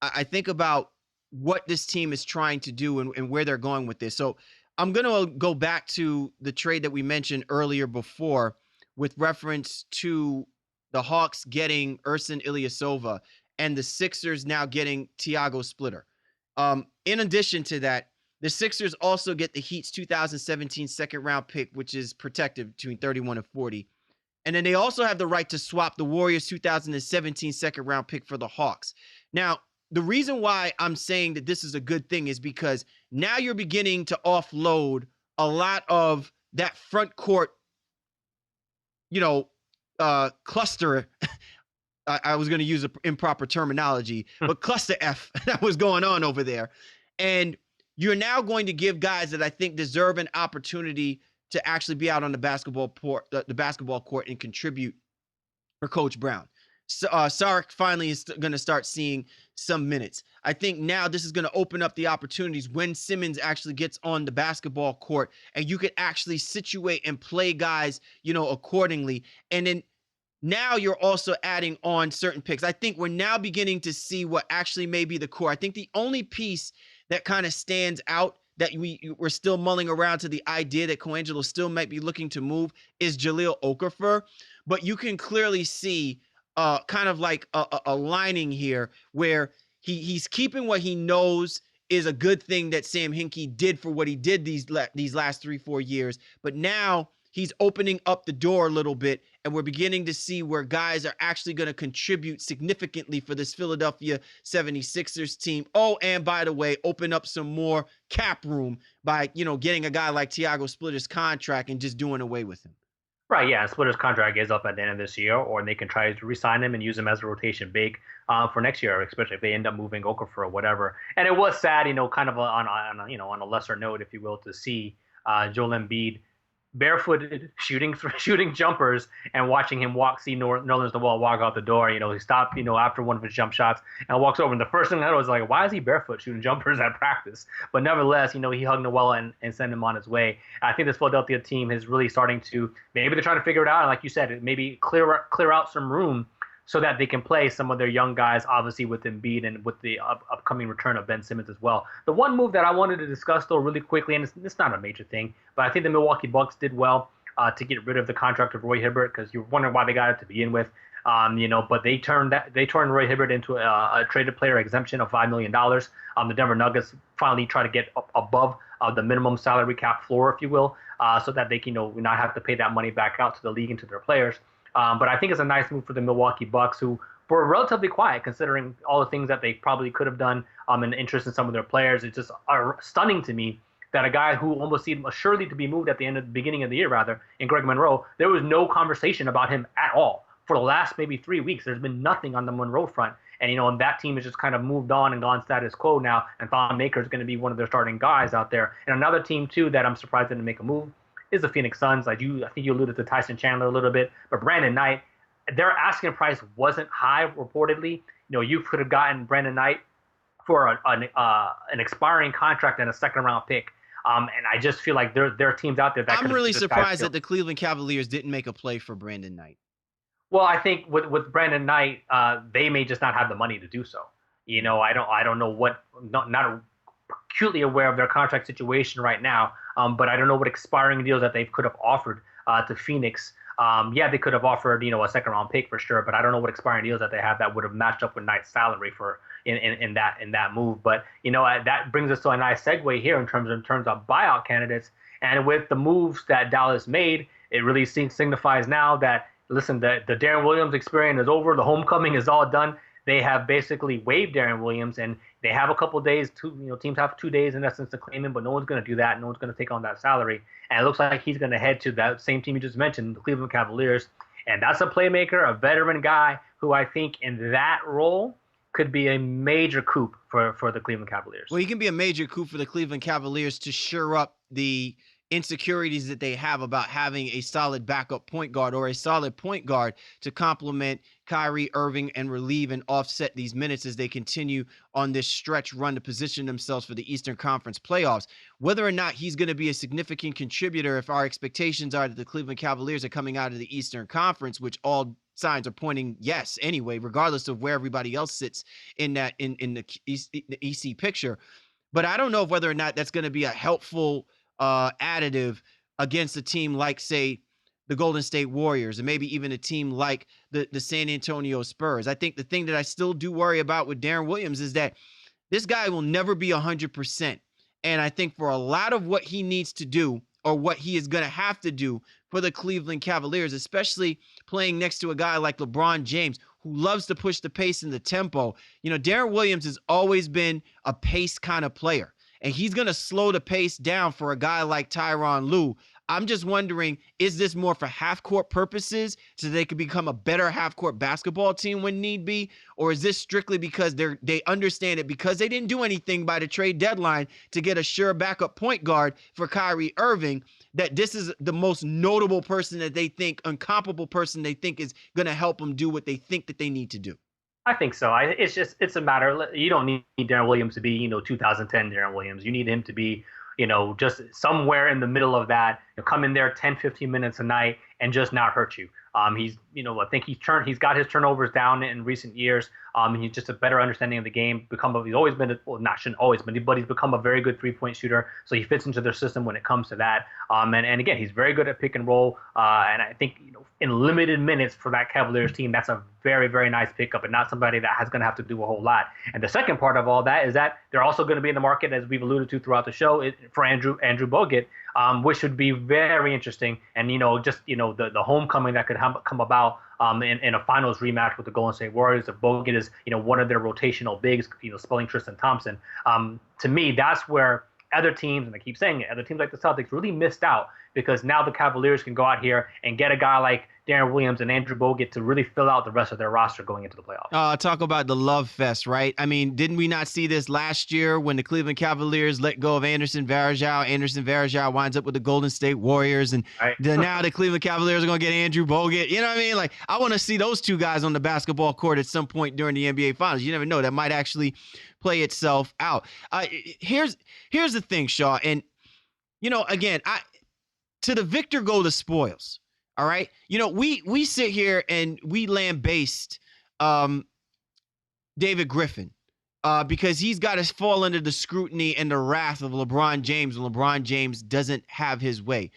I think about what this team is trying to do and where they're going with this. So I'm going to go back to the trade that we mentioned earlier before, with reference to the Hawks getting Ersan Ilyasova and the Sixers now getting Thiago Splitter. In addition to that, the Sixers also get the Heat's 2017 second round pick, which is protected between 31 and 40. And then they also have the right to swap the Warriors 2017 second round pick for the Hawks. Now, the reason why I'm saying that this is a good thing is because now you're beginning to offload a lot of that front court cluster. I was going to use an improper terminology, but cluster F that was going on over there. And you're now going to give guys that I think deserve an opportunity to actually be out on the basketball court and contribute for Coach Brown. So, Sark finally is going to start seeing some minutes. I think now this is going to open up the opportunities when Simmons actually gets on the basketball court, and you could actually situate and play guys, accordingly. And then now you're also adding on certain picks. I think we're now beginning to see what actually may be the core. I think the only piece that kind of stands out that we're still mulling around to the idea that Colangelo still might be looking to move is Jahlil Okafor. But you can clearly see kind of like a lining here where he's keeping what he knows is a good thing that Sam Hinkie did for what he did these last 3-4 years. But now he's opening up the door a little bit, and we're beginning to see where guys are actually going to contribute significantly for this Philadelphia 76ers team. Oh, and by the way, open up some more cap room by, getting a guy like Thiago Splitter's contract and just doing away with him. Right, yeah. Splitter's contract is up at the end of this year, or they can try to re-sign him and use him as a rotation big for next year, especially if they end up moving Okafor or whatever. And it was sad, kind of on a lesser note, if you will, to see Joel Embiid barefooted shooting jumpers and watching him see Nerlens Noel walk out the door. He stopped, after one of his jump shots and walks over. And the first thing I was like, why is he barefoot shooting jumpers at practice? But nevertheless, he hugged Noel and sent him on his way. I think this Philadelphia team is really starting to, maybe they're trying to figure it out. And like you said, maybe clear out some room so that they can play some of their young guys, obviously with Embiid and with the upcoming return of Ben Simmons as well. The one move that I wanted to discuss, though, really quickly, and it's not a major thing, but I think the Milwaukee Bucks did well to get rid of the contract of Roy Hibbert, because you're wondering why they got it to begin with. But they turned Roy Hibbert into a traded player exemption of $5 million. The Denver Nuggets finally try to get above the minimum salary cap floor, if you will, so that they can not have to pay that money back out to the league and to their players. But I think it's a nice move for the Milwaukee Bucks, who were relatively quiet considering all the things that they probably could have done and interest in some of their players. It's just stunning to me that a guy who almost seemed assuredly to be moved at the beginning of the year, in Greg Monroe, there was no conversation about him at all. For the last maybe 3 weeks, there's been nothing on the Monroe front. And, and that team has just kind of moved on and gone status quo now. And Thon Maker is going to be one of their starting guys out there. And another team, too, that I'm surprised didn't make a move is the Phoenix Suns. I think you alluded to Tyson Chandler a little bit, but Brandon Knight, their asking price wasn't high, reportedly. You could have gotten Brandon Knight for an expiring contract and a second-round pick. And I just feel like there are teams out there that I'm really surprised that the Cleveland Cavaliers didn't make a play for Brandon Knight. Well, I think with Brandon Knight, they may just not have the money to do so. I don't know what, not acutely aware of their contract situation right now, but I don't know what expiring deals that they could have offered to Phoenix. They could have offered a second round pick for sure, but I don't know what expiring deals that they have that would have matched up with Knight's salary for in that move. But that brings us to a nice segue here in terms of buyout candidates. And with the moves that Dallas made, it really signifies now that, listen, the Darren Williams experience is over. The homecoming is all done. they have basically waived Darren Williams, and they have a couple of days. Teams have 2 days in essence to claim him, but no one's going to do that. No one's going to take on that salary, and it looks like he's going to head to that same team you just mentioned, the Cleveland Cavaliers, and that's a playmaker, a veteran guy who I think in that role could be a major coup for the Cleveland Cavaliers. Well, he can be a major coup for the Cleveland Cavaliers to shore up the insecurities that they have about having a solid backup point guard or a solid point guard to complement Kyrie Irving and relieve and offset these minutes as they continue on this stretch run to position themselves for the Eastern Conference playoffs. Whether or not he's going to be a significant contributor, if our expectations are that the Cleveland Cavaliers are coming out of the Eastern Conference, which all signs are pointing yes anyway, regardless of where everybody else sits in that in the EC picture. But I don't know whether or not that's going to be a helpful additive against a team like, say, the Golden State Warriors, and maybe even a team like the San Antonio Spurs. I think the thing that I still do worry about with Darren Williams is that this guy will never be 100%. And I think for a lot of what he needs to do, or what he is going to have to do for the Cleveland Cavaliers, especially playing next to a guy like LeBron James, who loves to push the pace and the tempo. Darren Williams has always been a pace kind of player, and he's going to slow the pace down for a guy like Tyronn Lue. I'm just wondering, is this more for half-court purposes so they could become a better half-court basketball team when need be? Or is this strictly because they understand it because they didn't do anything by the trade deadline to get a sure backup point guard for Kyrie Irving, that this is the most notable person that they think, incomparable person they think is going to help them do what they think that they need to do? I think so. It's a matter. You don't need Darren Williams to be, 2010 Darren Williams. You need him to be, just somewhere in the middle of that. Come in there 10, 15 minutes a night and just not hurt you. He's, I think he's got his turnovers down in recent years. He's just a better understanding of the game. He's always been, but he's become a very good 3-point shooter. So he fits into their system when it comes to that. And again, he's very good at pick and roll. And I think, in limited minutes for that Cavaliers team, that's a very, very nice pickup, and not somebody that has going to have to do a whole lot. And the second part of all that is that they're also going to be in the market, as we've alluded to throughout the show, for Andrew Bogut, which would be very interesting. And, the homecoming that could come about in a finals rematch with the Golden State Warriors. If Bogut is, one of their rotational bigs, spelling Tristan Thompson. To me, that's where other teams, and I keep saying it, other teams like the Celtics really missed out, because now the Cavaliers can go out here and get a guy like Darren Williams and Andrew Bogut to really fill out the rest of their roster going into the playoffs. Talk about the love fest, right? I mean, didn't we not see this last year when the Cleveland Cavaliers let go of Anderson Varejao? Anderson Varejao winds up with the Golden State Warriors, and now the Cleveland Cavaliers are going to get Andrew Bogut. You know what I mean? Like, I want to see those two guys on the basketball court at some point during the NBA Finals. You never know. That might actually play itself out. Here's the thing, Shaw, and, again, to the victor go the spoils. All right. We sit here and we lambaste David Griffin because he's got to fall under the scrutiny and the wrath of LeBron James when LeBron James doesn't have his way.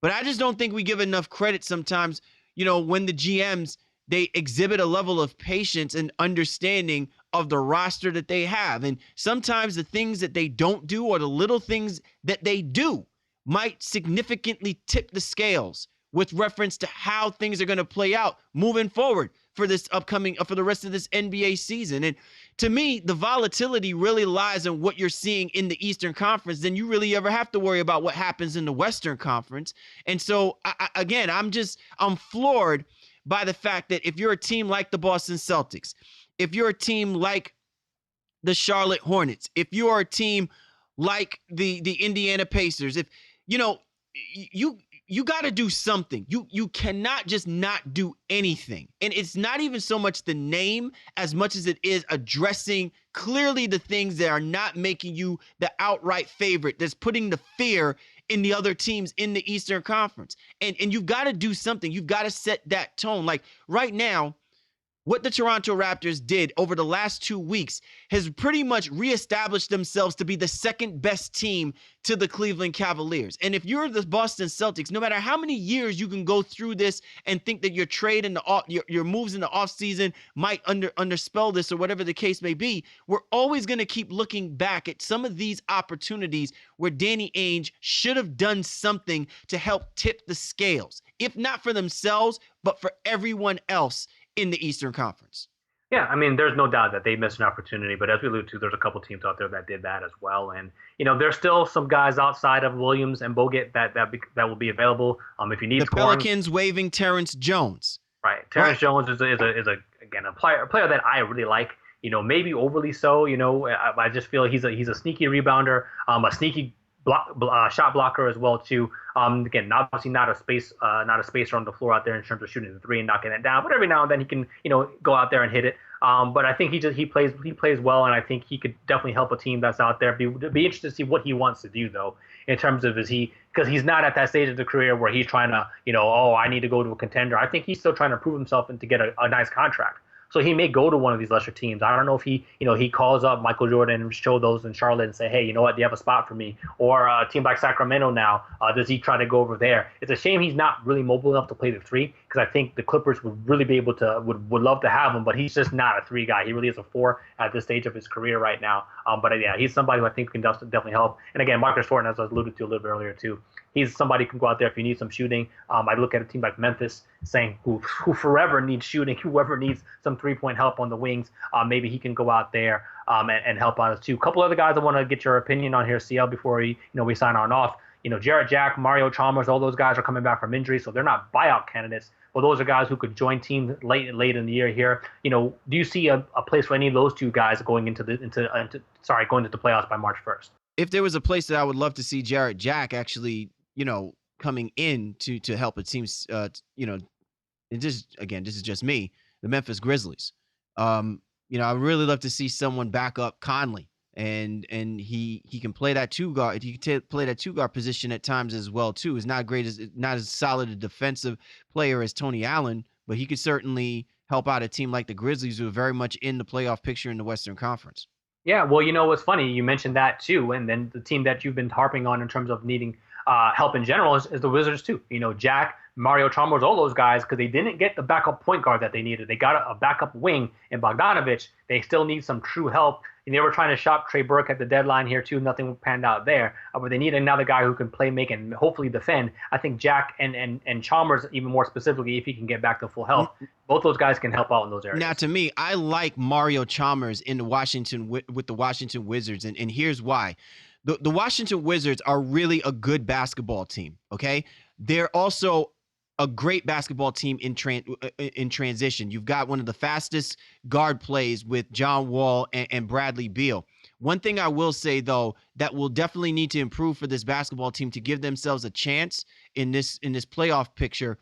But I just don't think we give enough credit sometimes, when the GMs, they exhibit a level of patience and understanding of the roster that they have. And sometimes the things that they don't do, or the little things that they do, might significantly tip the scales with reference to how things are going to play out moving forward for this upcoming, for the rest of this NBA season. And to me, the volatility really lies in what you're seeing in the Eastern Conference. Then you really ever have to worry about what happens in the Western Conference. And so, again, I'm floored by the fact that if you're a team like the Boston Celtics, if you're a team like the Charlotte Hornets, if you're a team like the Indiana Pacers, if, you got to do something. You cannot just not do anything. And it's not even so much the name as much as it is addressing clearly the things that are not making you the outright favorite, that's putting the fear in the other teams in the Eastern Conference. And you've got to do something. You've got to set that tone. Like right now, what the Toronto Raptors did over the last 2 weeks has pretty much reestablished themselves to be the second best team to the Cleveland Cavaliers. And if you're the Boston Celtics, no matter how many years you can go through this and think that your trade and your moves in the offseason might underspell this or whatever the case may be, we're always going to keep looking back at some of these opportunities where Danny Ainge should have done something to help tip the scales, if not for themselves, but for everyone else in the Eastern Conference. Yeah, I mean, there's no doubt that they missed an opportunity, but as we alluded to, there's a couple teams out there that did that as well, and there's still some guys outside of Williams and Bogut that will be available. If you need The scoring, Pelicans waiving Terrence Jones. right? Terrence Jones is a again a player that I really like. Maybe overly so. I just feel he's a sneaky rebounder, a sneaky shot blocker as well too. Again, obviously not a spacer on the floor out there in terms of shooting the three and knocking it down, but every now and then he can go out there and hit it. But I think he plays well, and I think he could definitely help a team that's out there. Be interested to see what he wants to do though, in terms of because he's not at that stage of the career where he's trying to I need to go to a contender. I think he's still trying to prove himself and to get a nice contract. So he may go to one of these lesser teams. I don't know if he calls up Michael Jordan and show those in Charlotte and say, hey, you know what, do you have a spot for me? Or a team like Sacramento now, does he try to go over there? It's a shame he's not really mobile enough to play the three, because I think the Clippers would really be able to would love to have him, but he's just not a three guy. He really is a four at this stage of his career right now. But yeah, he's somebody who I think can definitely help. And again, Marcus Thornton, as I alluded to a little bit earlier too, he's somebody who can go out there if you need some shooting. I look at a team like Memphis, saying who forever needs shooting, whoever needs some 3-point help on the wings, maybe he can go out there and help out us too. A couple other guys I want to get your opinion on here, CL, before we sign on off. Jarrett Jack, Mario Chalmers, all those guys are coming back from injury, so they're not buyout candidates. But those are guys who could join teams late in the year here. Do you see a place for any of those two guys going into the playoffs by March 1st? If there was a place that I would love to see Jarrett Jack actually, coming in to help, it seems, this is just me, the Memphis Grizzlies. I really love to see someone back up Conley, and he can play that two guard. He can play that two guard position at times as well too. He's not as solid a defensive player as Tony Allen, but he could certainly help out a team like the Grizzlies, who are very much in the playoff picture in the Western Conference. Yeah, well, what's funny, you mentioned that too, and then the team that you've been harping on in terms of needing help in general is the Wizards too. Jack, Mario Chalmers, all those guys, because they didn't get the backup point guard that they needed. They got a backup wing in Bogdanovich. They still need some true help. And they were trying to shop Trey Burke at the deadline here too. Nothing panned out there. But they need another guy who can play, make, and hopefully defend. I think Jack and Chalmers, even more specifically, if he can get back to full health, both those guys can help out in those areas. Now, to me, I like Mario Chalmers in the Washington with the Washington Wizards, and here's why. The Washington Wizards are really a good basketball team, okay? They're also a great basketball team in transition. You've got one of the fastest guard plays with John Wall and Bradley Beal. One thing I will say, though, that will definitely need to improve for this basketball team to give themselves a chance in this playoff picture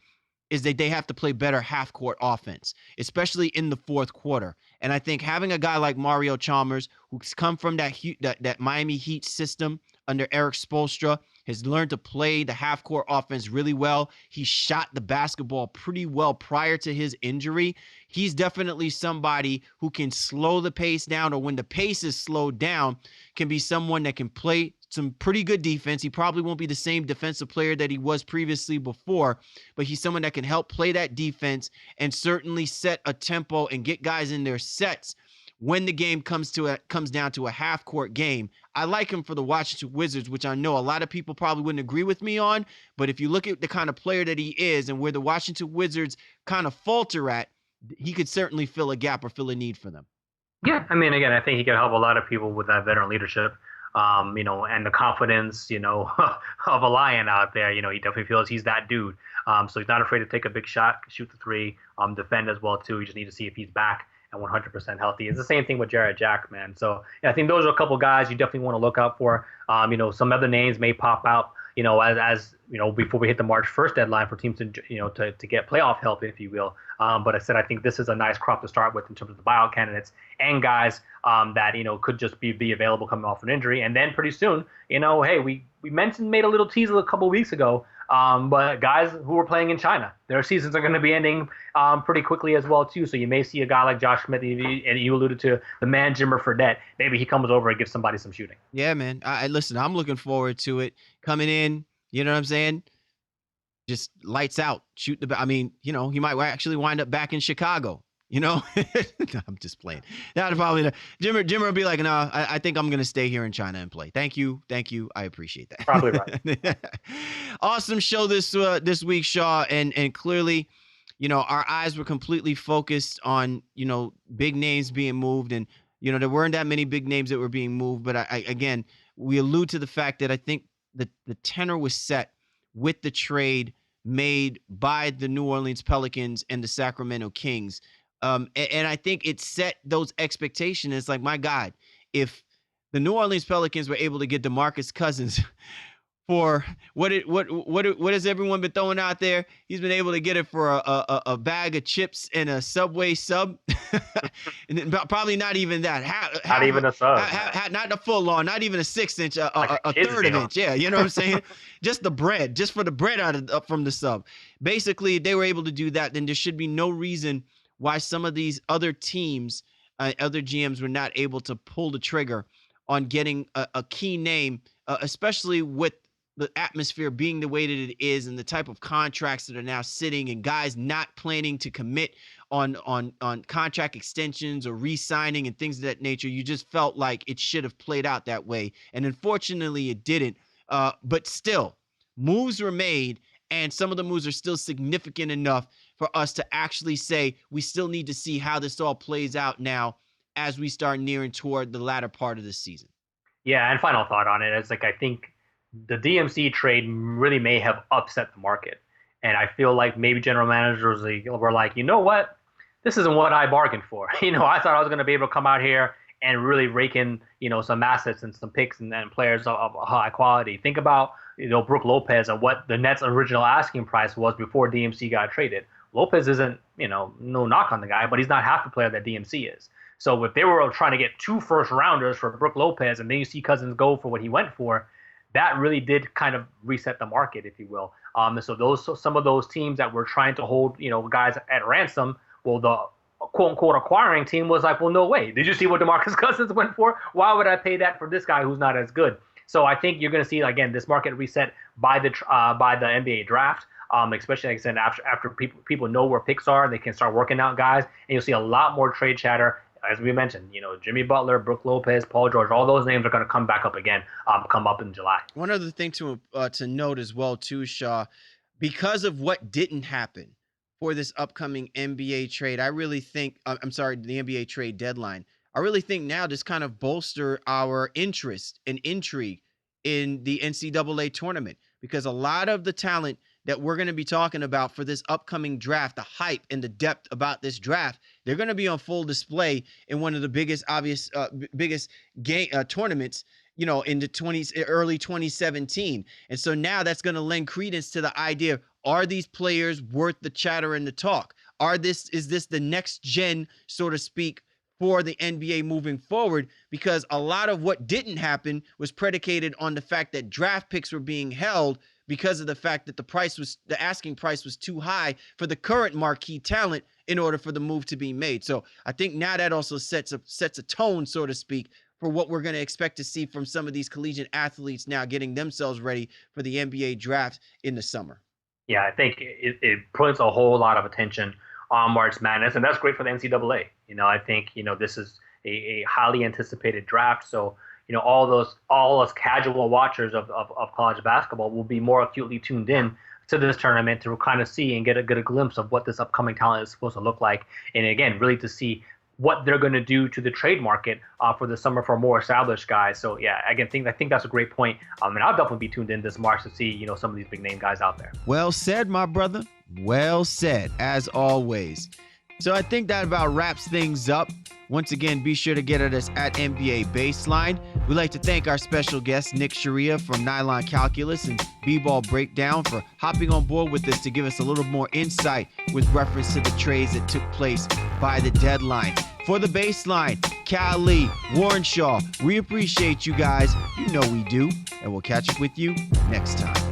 is that they have to play better half-court offense, especially in the fourth quarter. And I think having a guy like Mario Chalmers, who's come from that Miami Heat system under Eric Spoelstra, has learned to play the half-court offense really well. He shot the basketball pretty well prior to his injury. He's definitely somebody who can slow the pace down, or when the pace is slowed down, can be someone that can play some pretty good defense. He probably won't be the same defensive player that he was previously before, but he's someone that can help play that defense and certainly set a tempo and get guys in their sets when the game comes down to a half-court game. I like him for the Washington Wizards, which I know a lot of people probably wouldn't agree with me on, but if you look at the kind of player that he is and where the Washington Wizards kind of falter at, he could certainly fill a gap or fill a need for them. Yeah, I mean, again, I think he could help a lot of people with that veteran leadership. And the confidence, of a lion out there. He definitely feels he's that dude. So he's not afraid to take a big shot, shoot the three, defend as well too. You just need to see if he's back and 100% healthy. It's the same thing with Jarrett Jack, man. So I think those are a couple guys you definitely want to look out for. Some other names may pop out, as before we hit the March 1st deadline for teams to get playoff help, if you will. But I think this is a nice crop to start with in terms of the buyout candidates and guys that could just be available coming off an injury. And then pretty soon, hey, we made a little teaser a couple weeks ago. But guys who are playing in China, their seasons are going to be ending pretty quickly as well too. So you may see a guy like Josh Smith, and you alluded to the man Jimmer Fredette. Maybe he comes over and gives somebody some shooting. Yeah, man. Listen, I'm looking forward to it. Coming in, you know what I'm saying? Just lights out. Shoot he might actually wind up back in Chicago. I'm just playing. That'd probably Jimmer will be like, no, I think I'm gonna stay here in China and play. Thank you. I appreciate that. Probably right. Awesome show this week, Shaw, and clearly, our eyes were completely focused on, big names being moved. And, there weren't that many big names that were being moved. But again, we allude to the fact that I think the tenor was set with the trade made by the New Orleans Pelicans and the Sacramento Kings. And I think it set those expectations. It's like, my God, if the New Orleans Pelicans were able to get DeMarcus Cousins for what has everyone been throwing out there? He's been able to get it for a bag of chips and a Subway sub, and probably not even that. Not even a sub. Not the full on, not even a 6-inch, a third of an inch. Yeah, you know what I'm saying? Just the bread, just for the bread from the sub. Basically, they were able to do that. Then there should be no reason why some of these other teams, other GMs, were not able to pull the trigger on getting a key name, especially with the atmosphere being the way that it is and the type of contracts that are now sitting and guys not planning to commit on contract extensions or re-signing and things of that nature. You just felt like it should have played out that way. And unfortunately it didn't. But still, moves were made, and some of the moves are still significant enough for us to actually say we still need to see how this all plays out now as we start nearing toward the latter part of the season. Yeah, and final thought on it is, like, I think the DMC trade really may have upset the market. And I feel like maybe general managers were like, you know what? This isn't what I bargained for. I thought I was going to be able to come out here and really rake in, some assets and some picks and players of high quality. Think about, Brook Lopez and what the Nets' original asking price was before DMC got traded. Lopez isn't, no knock on the guy, but he's not half the player that DMC is. So if they were trying to get 2 first-rounders for Brook Lopez and then you see Cousins go for what he went for, that really did kind of reset the market, if you will. So some of those teams that were trying to hold, guys at ransom, well, the quote-unquote acquiring team was like, well, no way. Did you see what DeMarcus Cousins went for? Why would I pay that for this guy who's not as good? So I think you're going to see, again, this market reset by the NBA draft, especially, like I said, after people know where picks are, they can start working out guys, and you'll see a lot more trade chatter. As we mentioned, Jimmy Butler, Brook Lopez, Paul George, all those names are going to come back up again, come up in July. One other thing to note as well, too, Shaw, because of what didn't happen for this upcoming NBA trade, I really think, the NBA trade deadline, I really think now this kind of bolster our interest and intrigue in the NCAA tournament, because a lot of the talent that we're going to be talking about for this upcoming draft, the hype and the depth about this draft, they're going to be on full display in one of the biggest game tournaments, in the early 2017. And so now that's going to lend credence to the idea, are these players worth the chatter and the talk? Is this the next gen, so to speak, for the NBA moving forward? Because a lot of what didn't happen was predicated on the fact that draft picks were being held because of the fact that the asking price was too high for the current marquee talent in order for the move to be made. So I think now that also sets a tone, so to speak, for what we're going to expect to see from some of these collegiate athletes now getting themselves ready for the NBA draft in the summer. Yeah, I think it puts a whole lot of attention on March Madness, and that's great for the NCAA. I think, this is a highly anticipated draft. So, all us casual watchers of college basketball will be more acutely tuned in to this tournament to kind of see and get a glimpse of what this upcoming talent is supposed to look like. And again, really to see what they're going to do to the trade market for the summer for more established guys. So yeah, again, I think that's a great point. And I'll definitely be tuned in this March to see, some of these big name guys out there. Well said, my brother. Well said, as always. So I think that about wraps things up. Once again, be sure to get at us at NBA Baseline. We'd like to thank our special guest, Nick Sciria from Nylon Calculus and BBall Breakdown, for hopping on board with us to give us a little more insight with reference to the trades that took place by the deadline. For the Baseline, Cal Lee, Warren Shaw, we appreciate you guys. You know we do. And we'll catch up with you next time.